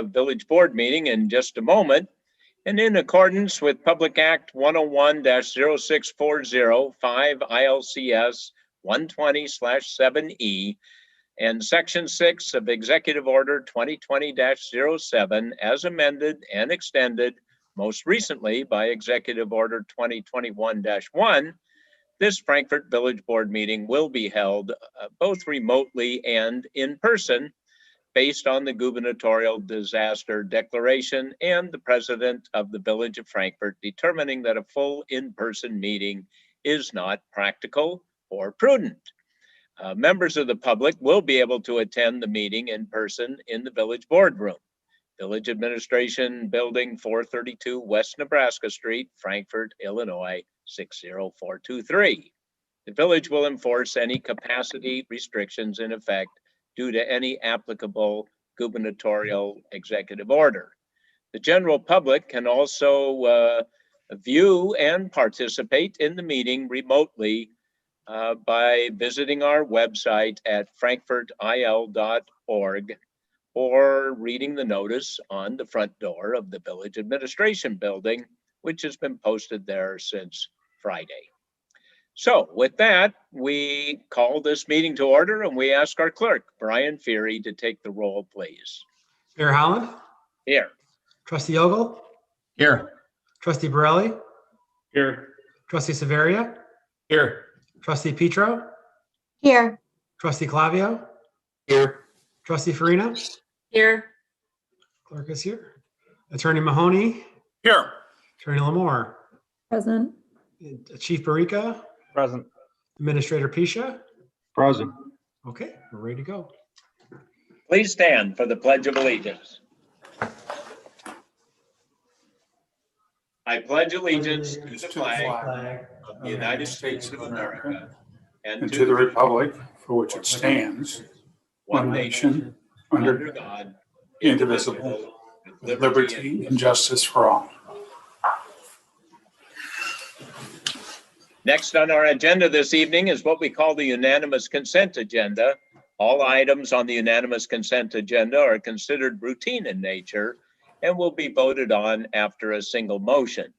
village board meeting in just a moment. And in accordance with Public Act 101-0640, 5 ILCS 120/7E, and Section 6 of Executive Order 2020-07, as amended and extended most recently by Executive Order 2021-1, this Frankfort Village Board meeting will be held both remotely and in person, based on the gubernatorial disaster declaration and the president of the Village of Frankfort determining that a full in-person meeting is not practical or prudent. Members of the public will be able to attend the meeting in person in the Village Boardroom, Village Administration Building, 432 West Nebraska Street, Frankfort, Illinois, 60423. The village will enforce any capacity restrictions in effect due to any applicable gubernatorial executive order. The general public can also view and participate in the meeting remotely by visiting our website at frankfortil.org or reading the notice on the front door of the Village Administration Building, which has been posted there since Friday. So with that, we call this meeting to order and we ask our clerk, Brian Feary, to take the roll, please. Mayor Holland? Here. Trustee Ogle? Here. Trustee Borelli? Here. Trustee Severia? Here. Trustee Petro? Here. Trustee Clavio? Here. Trustee Farina? Here. Clerk is here. Attorney Mahoney? Here. Attorney Lamore? Present. Chief Barica? Present. Administrator Pisha? Present. Okay, we're ready to go. Please stand for the Pledge of Allegiance. I pledge allegiance to the flag of the United States of America and to the republic for which it stands, one nation, under God, indivisible, with liberty and justice for all. Next on our agenda this evening is what we call the unanimous consent agenda. All items on the unanimous consent agenda are considered routine in nature and will be voted on after a single motion.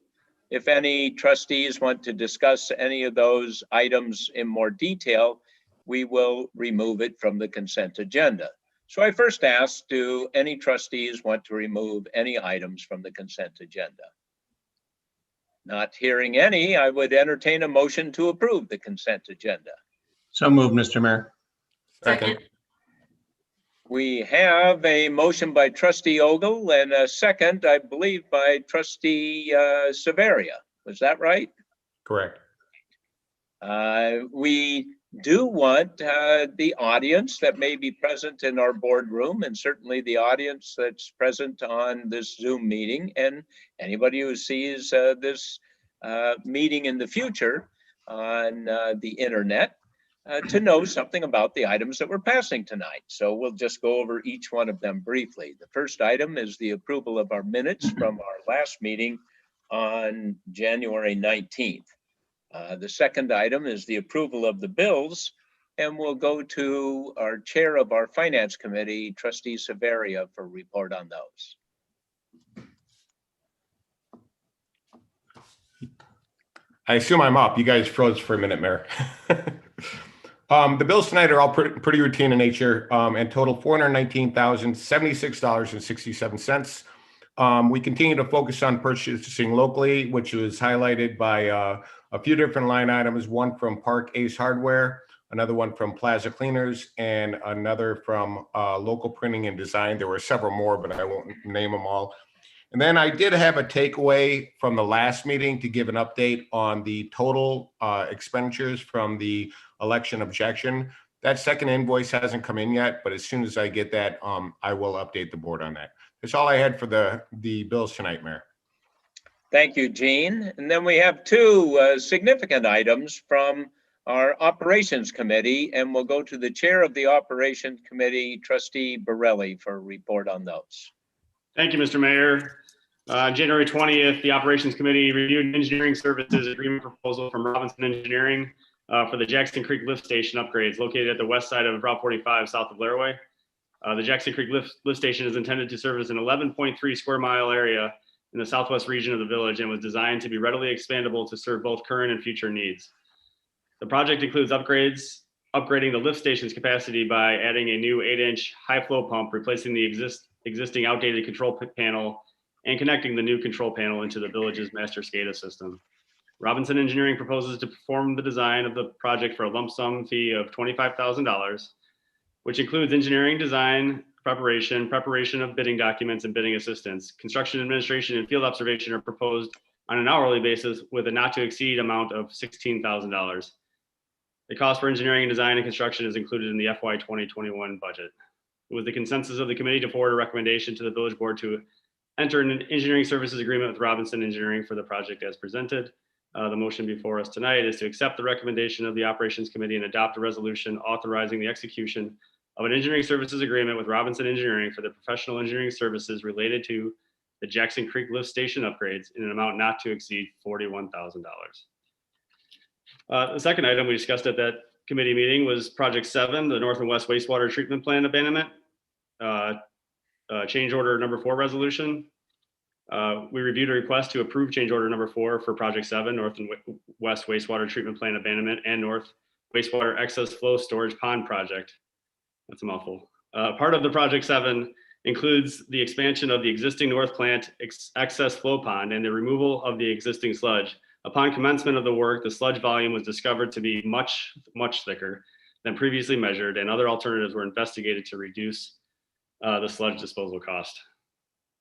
If any trustees want to discuss any of those items in more detail, we will remove it from the consent agenda. So I first ask, do any trustees want to remove any items from the consent agenda? Not hearing any, I would entertain a motion to approve the consent agenda. So moved, Mr. Mayor. Second. We have a motion by Trustee Ogle and a second, I believe, by Trustee Severia. Was that right? Correct. We do want the audience that may be present in our boardroom, and certainly the audience that's present on this Zoom meeting, and anybody who sees this meeting in the future on the internet, to know something about the items that we're passing tonight. So we'll just go over each one of them briefly. The first item is the approval of our minutes from our last meeting on January 19th. The second item is the approval of the bills, and we'll go to our chair of our finance committee, Trustee Severia, for a report on those. I assume I'm up. You guys froze for a minute, Mayor. The bills tonight are all pretty routine in nature and total $419,076.67. We continue to focus on purchasing locally, which was highlighted by a few different line items, one from Park Ace Hardware, another one from Plaza Cleaners, and another from Local Printing and Design. There were several more, but I won't name them all. And then I did have a takeaway from the last meeting to give an update on the total expenditures from the election objection. That second invoice hasn't come in yet, but as soon as I get that, I will update the board on that. That's all I had for the bills tonight, Mayor. Thank you, Gene. And then we have two significant items from our Operations Committee, and we'll go to the chair of the Operations Committee, Trustee Borelli, for a report on those. Thank you, Mr. Mayor. January 20th, the Operations Committee reviewed an engineering services agreement proposal from Robinson Engineering for the Jackson Creek Lift Station upgrades located at the west side of Route 45 south of Laraway. The Jackson Creek lift station is intended to service an 11.3 square mile area in the southwest region of the village and was designed to be readily expandable to serve both current and future needs. The project includes upgrading the lift station's capacity by adding a new 8-inch high flow pump, replacing the existing outdated control panel, and connecting the new control panel into the village's master SCADA system. Robinson Engineering proposes to perform the design of the project for a lump sum fee of $25,000, which includes engineering, design, preparation of bidding documents and bidding assistance. Construction administration and field observation are proposed on an hourly basis with a not to exceed amount of $16,000. The cost for engineering and design and construction is included in the FY 2021 budget. It was the consensus of the committee to forward a recommendation to the village board to enter an engineering services agreement with Robinson Engineering for the project as presented. The motion before us tonight is to accept the recommendation of the operations committee and adopt a resolution authorizing the execution of an engineering services agreement with Robinson Engineering for the professional engineering services related to the Jackson Creek lift station upgrades in an amount not to exceed $41,000. The second item we discussed at that committee meeting was Project 7, the North and West Wastewater Treatment Plant abandonment. Change order number 4 resolution. We reviewed a request to approve change order number 4 for Project 7, North and West Wastewater Treatment Plant abandonment and North Wastewater Excess Flow Storage Pond project. That's a mouthful. Part of the Project 7 includes the expansion of the existing North Plant excess flow pond and the removal of the existing sludge. Upon commencement of the work, the sludge volume was discovered to be much thicker than previously measured, and other alternatives were investigated to reduce the sludge disposal cost.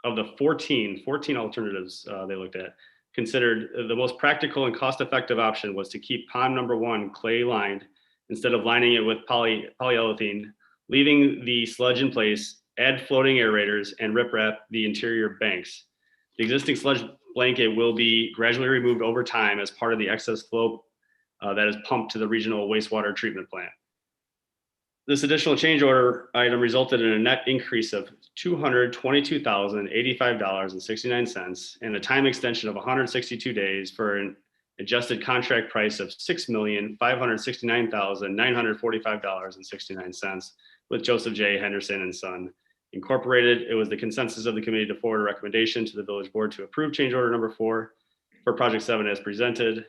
Of the 14 alternatives they looked at, considered the most practical and cost-effective option was to keep pond number 1 clay lined instead of lining it with polyolefin, leaving the sludge in place, add floating aerators, and riprap the interior banks. The existing sludge blanket will be gradually removed over time as part of the excess flow that is pumped to the regional wastewater treatment plant. This additional change order item resulted in a net increase of $222,085.69 and a time extension of 162 days for an adjusted contract price of $6,569,945.69 with Joseph J. Henderson and Son Incorporated. It was the consensus of the committee to forward a recommendation to the village board to approve change order number 4 for Project 7 as presented.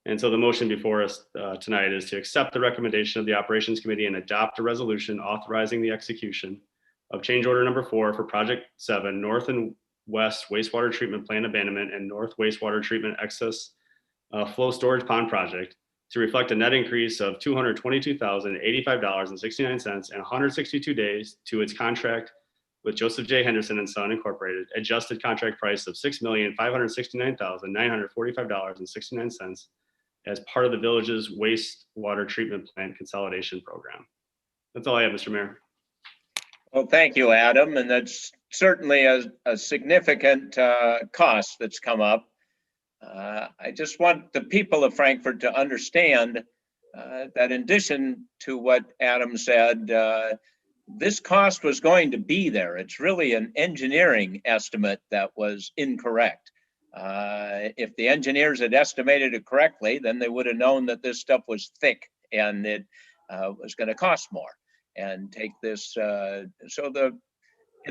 And so the motion before us tonight is to accept the recommendation of the operations committee and adopt a resolution authorizing the execution of change order number 4 for Project 7, North and West Wastewater Treatment Plant abandonment and North Wastewater Treatment excess flow storage pond project to reflect a net increase of $222,085.69 and 162 days to its contract with Joseph J. Henderson and Son Incorporated, adjusted contract price of $6,569,945.69 as part of the village's wastewater treatment plant consolidation program. That's all I have, Mr. Mayor. Well, thank you, Adam. And that's certainly a significant cost that's come up. I just want the people of Frankfort to understand that in addition to what Adam said, this cost was going to be there. It's really an engineering estimate that was incorrect. If the engineers had estimated it correctly, then they would have known that this stuff was thick and it was going to cost more. And take this, in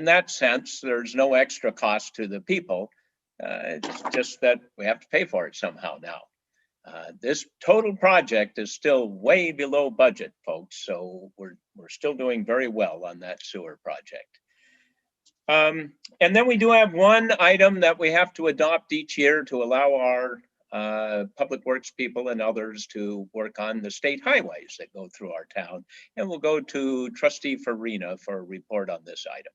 that sense, there's no extra cost to the people. It's just that we have to pay for it somehow now. This total project is still way below budget, folks. So we're still doing very well on that sewer project. And then we do have one item that we have to adopt each year to allow our public works people and others to work on the state highways that go through our town. And we'll go to Trustee Farina for a report on this item.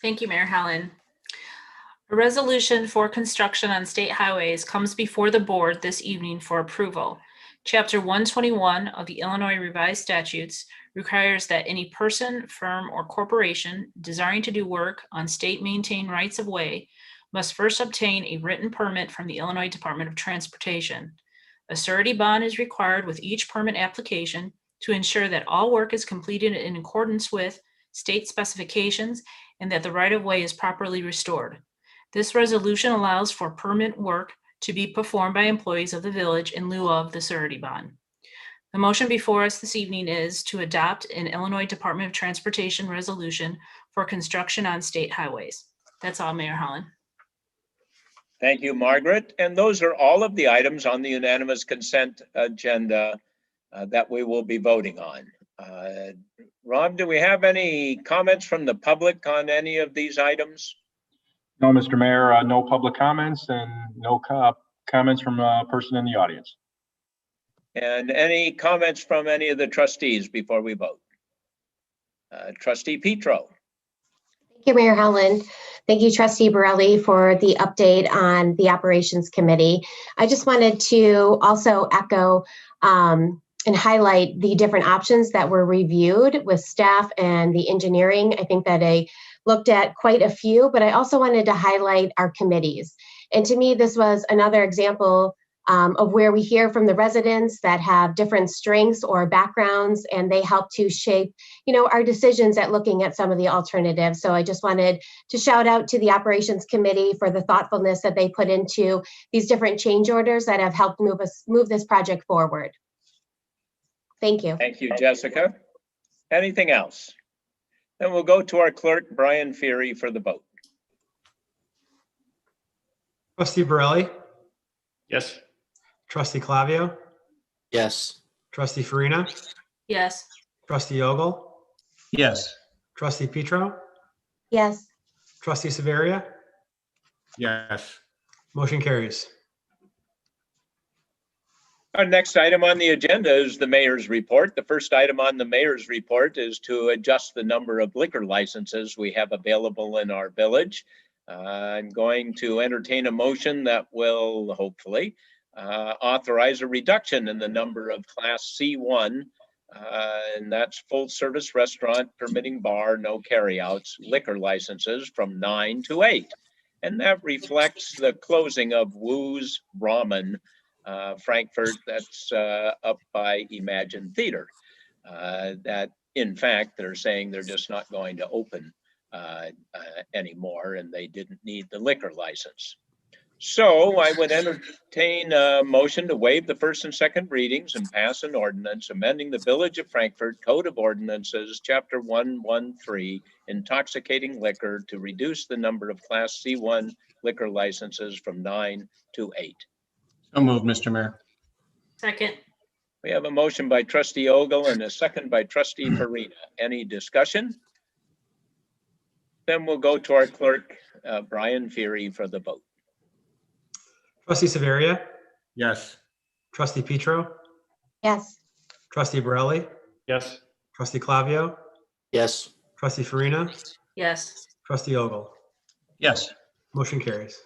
Thank you, Mayor Helen. A resolution for construction on state highways comes before the board this evening for approval. Chapter 121 of the Illinois Revised Statutes requires that any person, firm, or corporation desiring to do work on state-maintained rights-of-way must first obtain a written permit from the Illinois Department of Transportation. A surety bond is required with each permit application to ensure that all work is completed in accordance with state specifications and that the right-of-way is properly restored. This resolution allows for permit work to be performed by employees of the village in lieu of the surety bond. The motion before us this evening is to adopt an Illinois Department of Transportation resolution for construction on state highways. That's all, Mayor Holland. Thank you, Margaret. And those are all of the items on the unanimous consent agenda that we will be voting on. Rob, do we have any comments from the public on any of these items? No, Mr. Mayor, no public comments and no comments from a person in the audience. And any comments from any of the trustees before we vote? Trustee Petro. Thank you, Mayor Holland. Thank you, Trustee Borelli, for the update on the Operations Committee. I just wanted to also echo and highlight the different options that were reviewed with staff and the engineering. I think that I looked at quite a few, but I also wanted to highlight our committees. And to me, this was another example of where we hear from the residents that have different strengths or backgrounds, and they help to shape, our decisions at looking at some of the alternatives. So I just wanted to shout out to the Operations Committee for the thoughtfulness that they put into these different change orders that have helped move this project forward. Thank you. Thank you, Jessica. Anything else? Then we'll go to our clerk, Brian Feary, for the vote. Trustee Borelli, Yes. Trustee Clavio, Yes. Trustee Farina, Yes. Trustee Ogle, Yes. Trustee Petro, Yes. Trustee Severia. Yes. Motion carries. Our next item on the agenda is the mayor's report. The first item on the mayor's report is to adjust the number of liquor licenses we have available in our village. I'm going to entertain a motion that will hopefully authorize a reduction in the number of Class C1, and that's full service restaurant permitting bar, no carryouts, liquor licenses from 9 to 8. And that reflects the closing of Woo's Ramen, Frankfort, that's up by Imagine Theater. That in fact, they're saying they're just not going to open anymore, and they didn't need the liquor license. So I would entertain a motion to waive the first and second readings and pass an ordinance amending the Village of Frankfort Code of Ordinances, Chapter 113, intoxicating liquor, to reduce the number of Class C1 liquor licenses from 9 to 8. So moved, Mr. Mayor. Second. We have a motion by Trustee Ogle and a second by Trustee Farina. Any discussion? Then we'll go to our clerk, Brian Feary, for the vote. Trustee Severia, Yes. Trustee Petro, Yes. Trustee Borelli, Yes. Trustee Clavio, Yes. Trustee Farina, Yes. Trustee Ogle. Yes. Motion carries.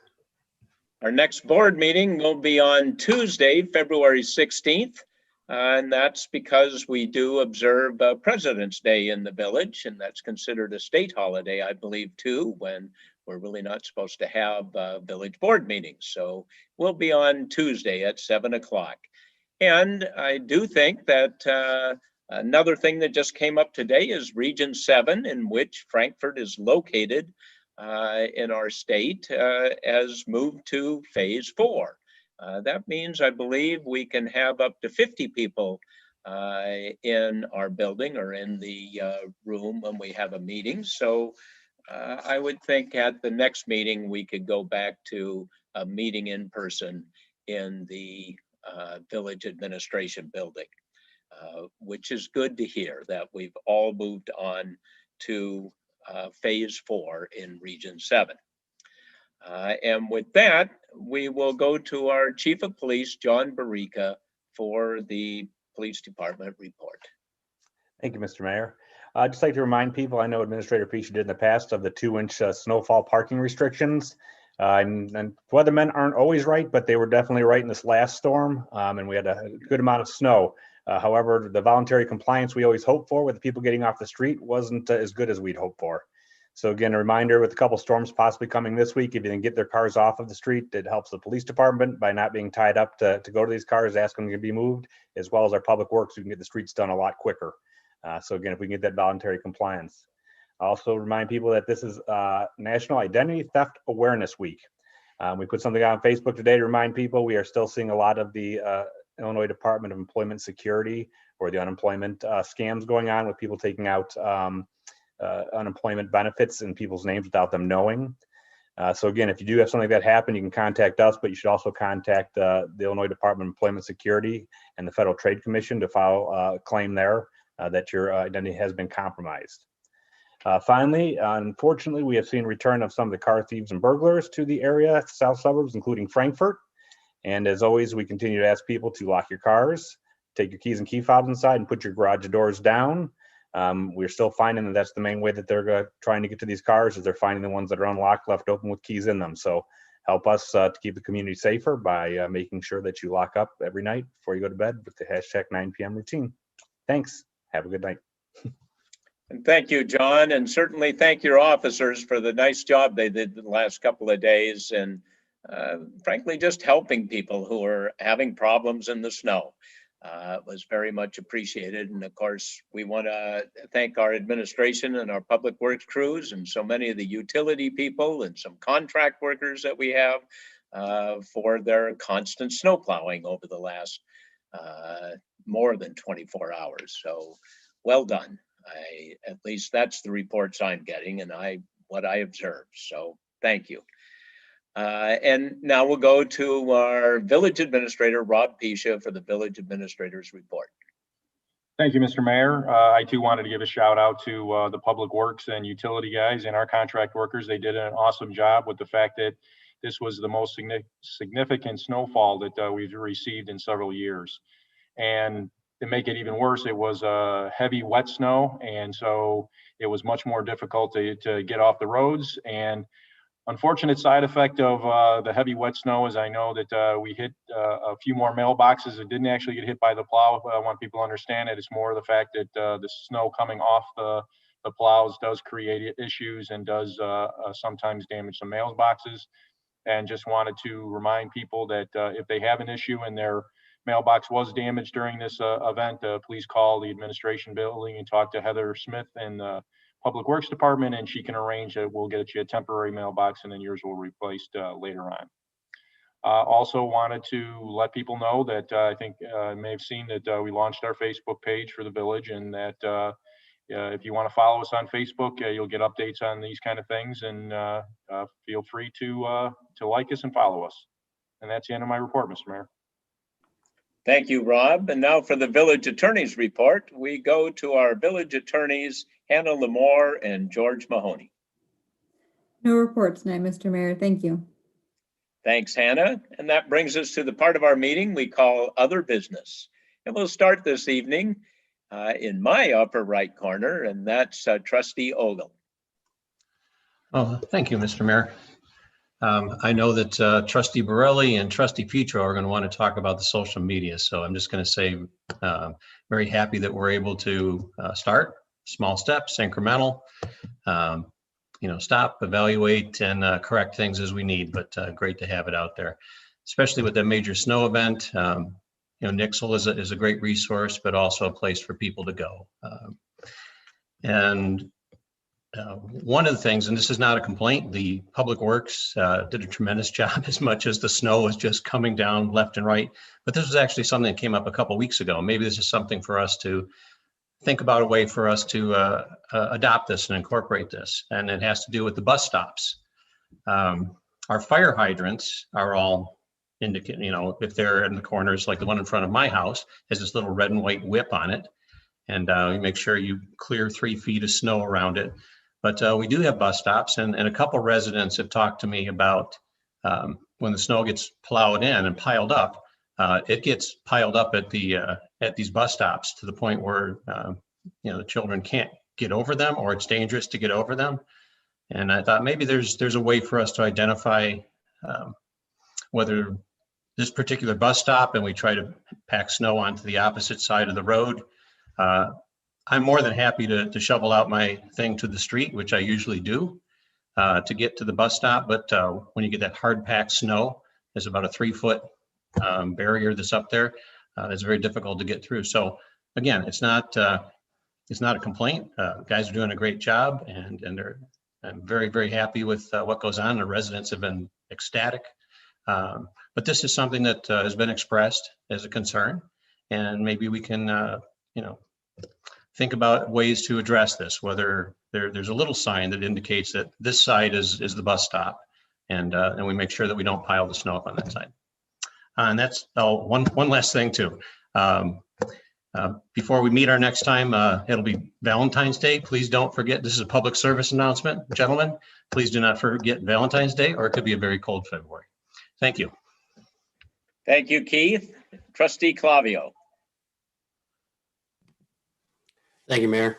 Our next board meeting will be on Tuesday, February 16th. And that's because we do observe President's Day in the village, and that's considered a state holiday, I believe, too, when we're really not supposed to have village board meetings. So we'll be on Tuesday at 7 o'clock. And I do think that another thing that just came up today is Region 7, in which Frankfort is located in our state, has moved to Phase 4. That means, I believe, we can have up to 50 people in our building or in the room when we have a meeting. So I would think at the next meeting, we could go back to a meeting in person in the village administration building, which is good to hear that we've all moved on to Phase 4 in Region 7. And with that, we will go to our Chief of Police, John Barica, for the Police Department report. Thank you, Mr. Mayor. I'd just like to remind people, I know Administrator Peach did in the past, of the 2-inch snowfall parking restrictions. And weathermen aren't always right, but they were definitely right in this last storm, and we had a good amount of snow. However, the voluntary compliance we always hope for with the people getting off the street wasn't as good as we'd hoped for. So again, a reminder, with a couple storms possibly coming this week, if you can get their cars off of the street, it helps the police department by not being tied up to go to these cars, ask them to be moved, as well as our public works, who can get the streets done a lot quicker. So again, if we can get that voluntary compliance. I also remind people that this is National Identity Theft Awareness Week. We put something on Facebook today to remind people we are still seeing a lot of the Illinois Department of Employment Security or the unemployment scams going on with people taking out unemployment benefits in people's names without them knowing. So again, if you do have something like that happen, you can contact us, but you should also contact the Illinois Department of Employment Security and the Federal Trade Commission to file a claim there that your identity has been compromised. Finally, unfortunately, we have seen return of some of the car thieves and burglars to the area, south suburbs, including Frankfort. And as always, we continue to ask people to lock your cars, take your keys and key fobs inside, and put your garage doors down. We're still finding that that's the main way that they're trying to get to these cars, is they're finding the ones that are unlocked, left open with keys in them. So help us to keep the community safer by making sure that you lock up every night before you go to bed with the hashtag 9 p.m. routine. Thanks. Have a good night. And thank you, John, and certainly thank your officers for the nice job they did the last couple of days, and frankly, just helping people who are having problems in the snow. Was very much appreciated. And of course, we want to thank our administration and our public works crews and so many of the utility people and some contract workers that we have for their constant snow plowing over the last more than 24 hours. So well done. At least that's the reports I'm getting and what I observed. So thank you. And now we'll go to our village administrator, Rob Pisha, for the village administrator's report. Thank you, Mr. Mayor. I too wanted to give a shout out to the public works and utility guys and our contract workers. They did an awesome job with the fact that this was the most significant snowfall that we've received in several years. And to make it even worse, it was heavy, wet snow. And so it was much more difficult to get off the roads. And unfortunate side effect of the heavy wet snow is I know that we hit a few more mailboxes that didn't actually get hit by the plow. I want people to understand it. It's more the fact that the snow coming off the plows does create issues and does sometimes damage some mailboxes. And just wanted to remind people that if they have an issue and their mailbox was damaged during this event, please call the administration building and talk to Heather Smith and the Public Works Department, and she can arrange that. We'll get you a temporary mailbox and then yours will be replaced later on. Also wanted to let people know that I think you may have seen that we launched our Facebook page for the village, and that if you want to follow us on Facebook, you'll get updates on these kind of things, and feel free to like us and follow us. And that's the end of my report, Mr. Mayor. Thank you, Rob. And now for the village attorney's report, we go to our village attorneys, Hannah Lamore and George Mahoney. No reports tonight, Mr. Mayor. Thank you. Thanks, Hannah. And that brings us to the part of our meeting we call Other Business. And we'll start this evening in my upper right corner, and that's Trustee Ogle. Oh, thank you, Mr. Mayor. I know that Trustee Borelli and Trustee Petro are going to want to talk about the social media. So I'm just going to say very happy that we're able to start small steps, incremental, stop, evaluate, and correct things as we need. But great to have it out there, especially with the major snow event. Nixle is a great resource, but also a place for people to go. One of the things, and this is not a complaint, the Public Works did a tremendous job as much as the snow was just coming down left and right. But this was actually something that came up a couple of weeks ago. Maybe this is something for us to think about, a way for us to adopt this and incorporate this. And it has to do with the bus stops. Our fire hydrants are all indicate, if they're in the corners, like the one in front of my house has this little red and white whip on it. And you make sure you clear 3 feet of snow around it. But we do have bus stops, and a couple residents have talked to me about when the snow gets plowed in and piled up, it gets piled up at these bus stops to the point where the children can't get over them, or it's dangerous to get over them. And I thought maybe there's a way for us to identify whether this particular bus stop, and we try to pack snow onto the opposite side of the road. I'm more than happy to shovel out my thing to the street, which I usually do, to get to the bus stop. But when you get that hard packed snow, there's about a 3-foot barrier that's up there. It's very difficult to get through. So again, it's not a complaint. Guys are doing a great job, and I'm very, very happy with what goes on. The residents have been ecstatic. But this is something that has been expressed as a concern, and maybe we can, think about ways to address this, whether there's a little sign that indicates that this side is the bus stop, and we make sure that we don't pile the snow up on that side. And that's one last thing too. Before we meet our next time, it'll be Valentine's Day. Please don't forget, this is a public service announcement, gentlemen. Please do not forget Valentine's Day, or it could be a very cold February. Thank you. Thank you, Keith. Trustee Clavio. Thank you, Mayor.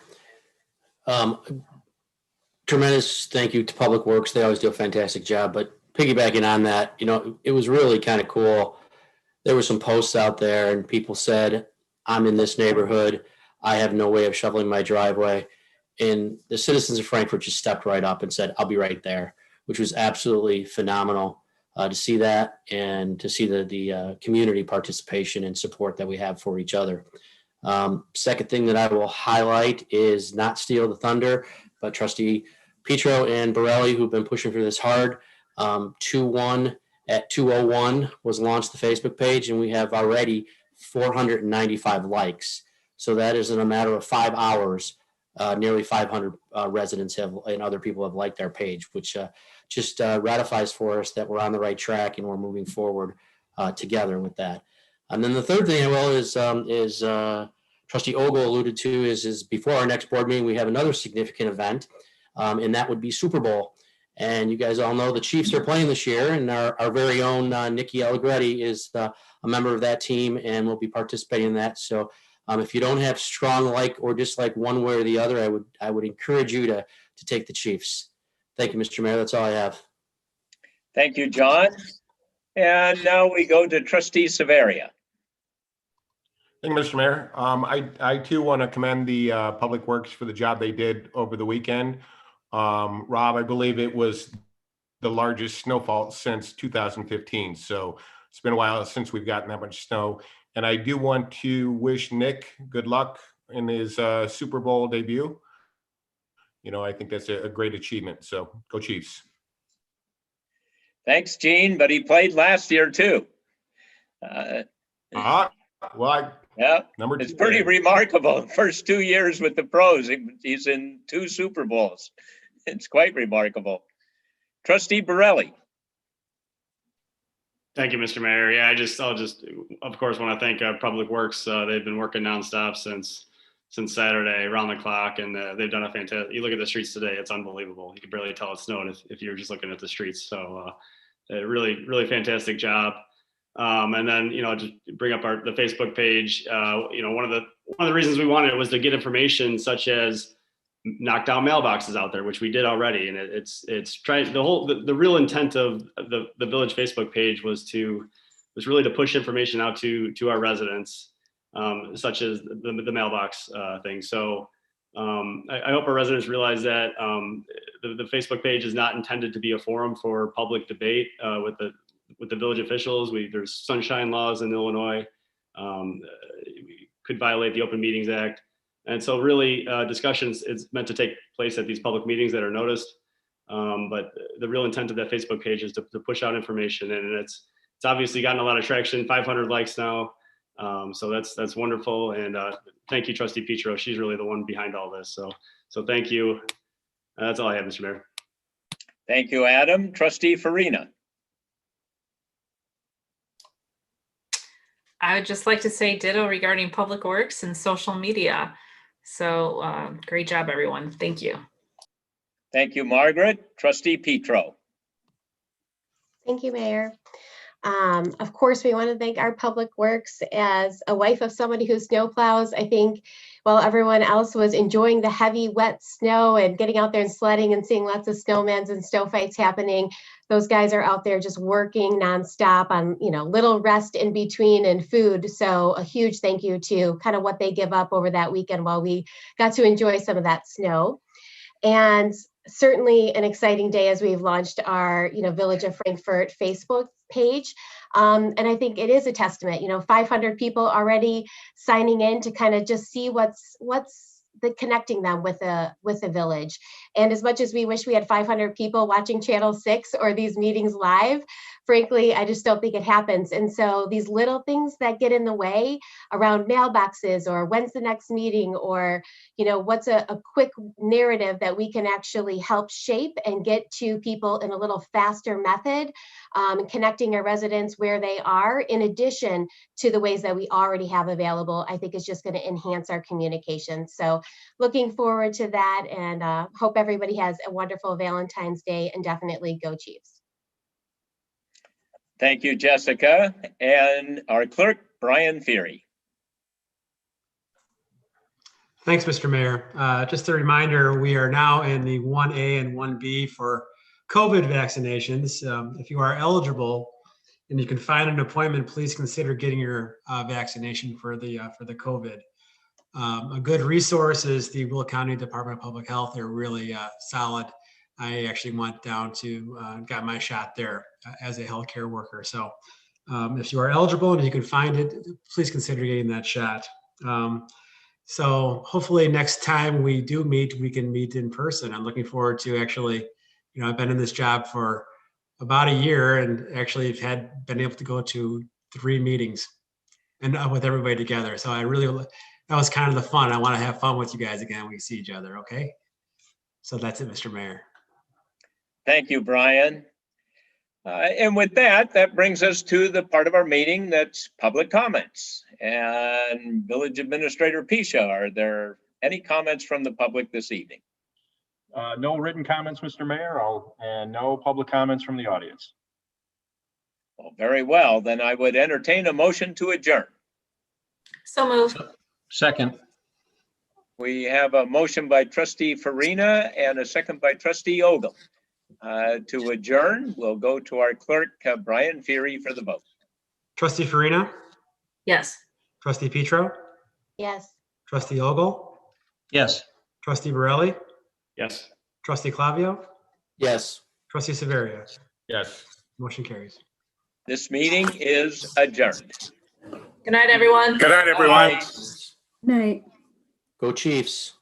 Tremendous thank you to Public Works. They always do a fantastic job, but piggybacking on that, it was really kind of cool. There were some posts out there and people said, I'm in this neighborhood. I have no way of shoveling my driveway. And the citizens of Frankfort just stepped right up and said, I'll be right there, which was absolutely phenomenal to see that and to see the community participation and support that we have for each other. Second thing that I will highlight is not steal the thunder, but Trustee Petro and Borelli, who've been pushing for this hard. 2-1 at 2:01 was launched the Facebook page, and we have already 495 likes. So that is in a matter of 5 hours. Nearly 500 residents and other people have liked our page, which just ratifies for us that we're on the right track and we're moving forward together with that. And then the third thing I will is Trustee Ogle alluded to is before our next board meeting, we have another significant event, and that would be Super Bowl. And you guys all know the Chiefs are playing this year, and our very own Nikki Allegretti is a member of that team and will be participating in that. So if you don't have strong like or dislike one way or the other, I would encourage you to take the Chiefs. Thank you, Mr. Mayor. That's all I have. Thank you, John. And now we go to Trustee Severia. Thank you, Mr. Mayor. I too want to commend the Public Works for the job they did over the weekend. Rob, I believe it was the largest snowfall since 2015. So it's been a while since we've gotten that much snow. And I do want to wish Nick good luck in his Super Bowl debut. I think that's a great achievement. So go Chiefs. Thanks, Gene, but he played last year too. Yeah. It's pretty remarkable. First 2 years with the pros, he's in 2 Super Bowls. It's quite remarkable. Trustee Borelli. Thank you, Mr. Mayor. Yeah, I'll just, of course, want to thank Public Works. They've been working nonstop since Saturday, around the clock, and they've done a fantastic. You look at the streets today; it's unbelievable. You can barely tell it snowed if you're just looking at the streets. So, a really, really fantastic job. And then, just bring up the Facebook page. One of the reasons we wanted it was to get information such as knock down mailboxes out there, which we did already. And it's trying the real intent of the village Facebook page was really to push information out to our residents, such as the mailbox thing. So I hope our residents realize that the Facebook page is not intended to be a forum for public debate with the village officials. There's sunshine laws in Illinois. We could violate the Open Meetings Act. And so really discussions is meant to take place at these public meetings that are noticed. But the real intent of that Facebook page is to push out information, and it's obviously gotten a lot of traction, 500 likes now. So that's wonderful. And thank you, Trustee Petro. She's really the one behind all this. So thank you. That's all I have, Mr. Mayor. Thank you, Adam. Trustee Farina. I would just like to say ditto regarding Public Works and social media. So great job, everyone. Thank you. Thank you, Margaret. Trustee Petro. Thank you, Mayor. Of course, we want to thank our Public Works. As a wife of somebody who snowplows, I think while everyone else was enjoying the heavy, wet snow and getting out there and sledding and seeing lots of snowmans and snow fights happening, those guys are out there just working nonstop on, little rest in between and food. So a huge thank you to kind of what they give up over that weekend while we got to enjoy some of that snow. And certainly an exciting day as we've launched our, Village of Frankfort Facebook page. And I think it is a testament, 500 people already signing in to kind of just see what's connecting them with the village. And as much as we wish we had 500 people watching Channel 6 or these meetings live, frankly, I just don't think it happens. And so these little things that get in the way around mailboxes or when's the next meeting, or, what's a quick narrative that we can actually help shape and get to people in a little faster method, connecting our residents where they are, in addition to the ways that we already have available, I think is just going to enhance our communication. So looking forward to that, and hope everybody has a wonderful Valentine's Day, and definitely go Chiefs. Thank you, Jessica. And our clerk, Brian Feary. Thanks, Mr. Mayor. Just a reminder, we are now in the 1A and 1B for COVID vaccinations. If you are eligible and you can find an appointment, please consider getting your vaccination for the COVID. A good resource is the Will County Department of Public Health. They're really solid. I actually went down to got my shot there as a healthcare worker. So if you are eligible and you can find it, please consider getting that shot. So hopefully next time we do meet, we can meet in person. I'm looking forward to actually, I've been in this job for about a year, and actually have been able to go to 3 meetings and with everybody together. So that was kind of the fun. I want to have fun with you guys again when we see each other. Okay. So that's it, Mr. Mayor. Thank you, Brian. And with that brings us to the part of our meeting that's public comments. And Village Administrator Pisha, are there any comments from the public this evening? No written comments, Mr. Mayor, and no public comments from the audience. Well, very well. Then I would entertain a motion to adjourn. So moved. Second. We have a motion by Trustee Farina and a second by Trustee Ogle. To adjourn, we'll go to our clerk, Brian Feary, for the vote. Trustee Farina, Yes. Trustee Petro, Yes. Trustee Ogle, Yes. Trustee Borelli, Yes. Trustee Clavio, Yes. Trustee Severia. Yes. Motion carries. This meeting is adjourned. Good night, everyone. Good night, everyone. Bye. Night. Go Chiefs.